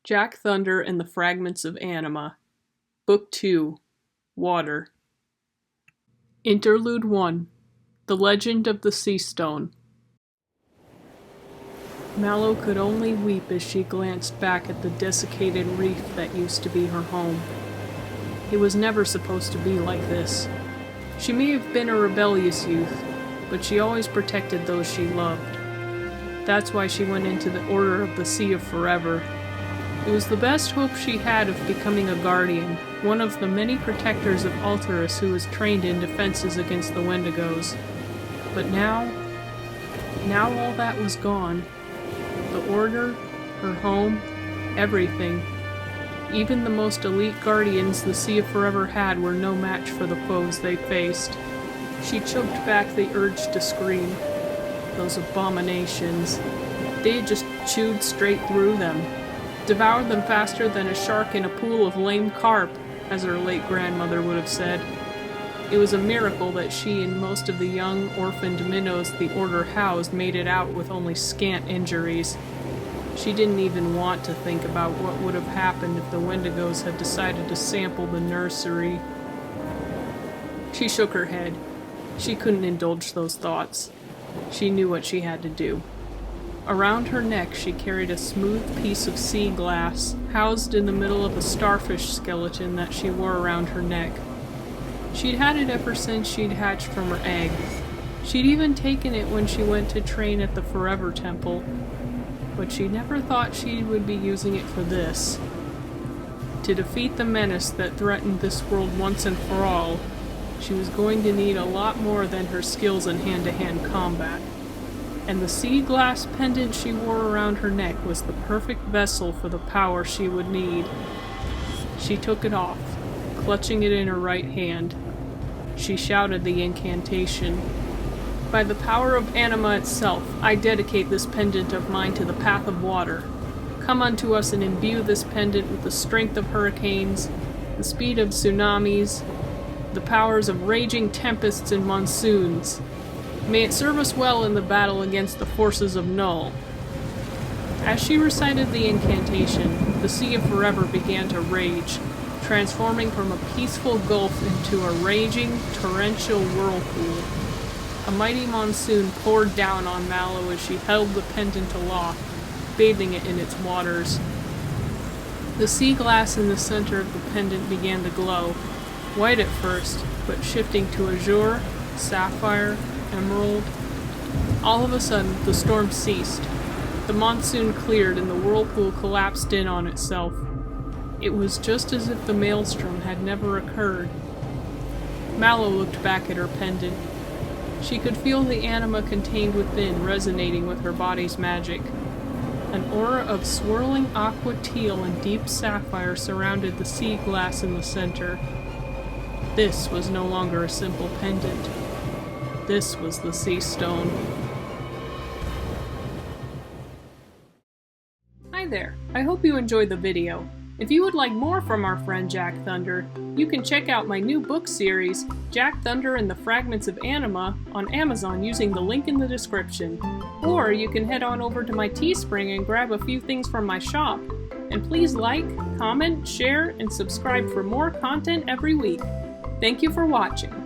Jack Thunder and the Fragments of Anima, Book 2, Water. Interlude 1, The Legend of the Seastone. Mallow could only weep as she glanced back at the desiccated reef that used to be her home. It was never supposed to be like this. She may have been a rebellious youth, but she always protected those she loved. That's why she went into the Order of the Sea of Forever. It was the best hope she had of becoming a guardian, one of the many protectors of Alterus who was trained in defenses against the Wendigos. But now all that was gone. The Order, her home, everything. Even the most elite guardians the Sea of Forever had were no match for the foes they faced. She choked back the urge to scream. Those abominations. They had just chewed straight through them. Devoured them faster than a shark in a pool of lame carp, as her late grandmother would have said. It was a miracle that she and most of the young, orphaned minnows the Order housed made it out with only scant injuries. She didn't even want to think about what would have happened if the Wendigos had decided to sample the nursery. She shook her head. She couldn't indulge those thoughts. She knew what she had to do. Around her neck she carried a smooth piece of sea glass, housed in the middle of a starfish skeleton that she wore around her neck. She'd had it ever since she'd hatched from her egg. She'd even taken it when she went to train at the Forever Temple, but she never thought she would be using it for this. To defeat the menace that threatened this world once and for all, she was going to need a lot more than her skills in hand-to-hand combat. And the sea glass pendant she wore around her neck was the perfect vessel for the power she would need. She took it off, clutching it in her right hand. She shouted the incantation. "By the power of Anima itself, I dedicate this pendant of mine to the path of water. Come unto us and imbue this pendant with the strength of hurricanes, the speed of tsunamis, the powers of raging tempests and monsoons. May it serve us well in the battle against the forces of Null." As she recited the incantation, the Sea of Forever began to rage, transforming from a peaceful gulf into a raging, torrential whirlpool. A mighty monsoon poured down on Mallow as she held the pendant aloft, bathing it in its waters. The sea glass in the center of the pendant began to glow, white at first, but shifting to azure, sapphire, emerald. All of a sudden, the storm ceased. The monsoon cleared and the whirlpool collapsed in on itself. It was just as if the maelstrom had never occurred. Mallow looked back at her pendant. She could feel the anima contained within resonating with her body's magic. An aura of swirling aqua teal and deep sapphire surrounded the sea glass in the center. This was no longer a simple pendant. This was the Seastone. Hi there, I hope you enjoyed the video. If you would like more from our friend Jack Thunder, you can check out my new book series, Jack Thunder and the Fragments of Anima, on Amazon using the link in the description. Or you can head on over to my Teespring and grab a few things from my shop. And please like, comment, share, and subscribe for more content every week. Thank you for watching.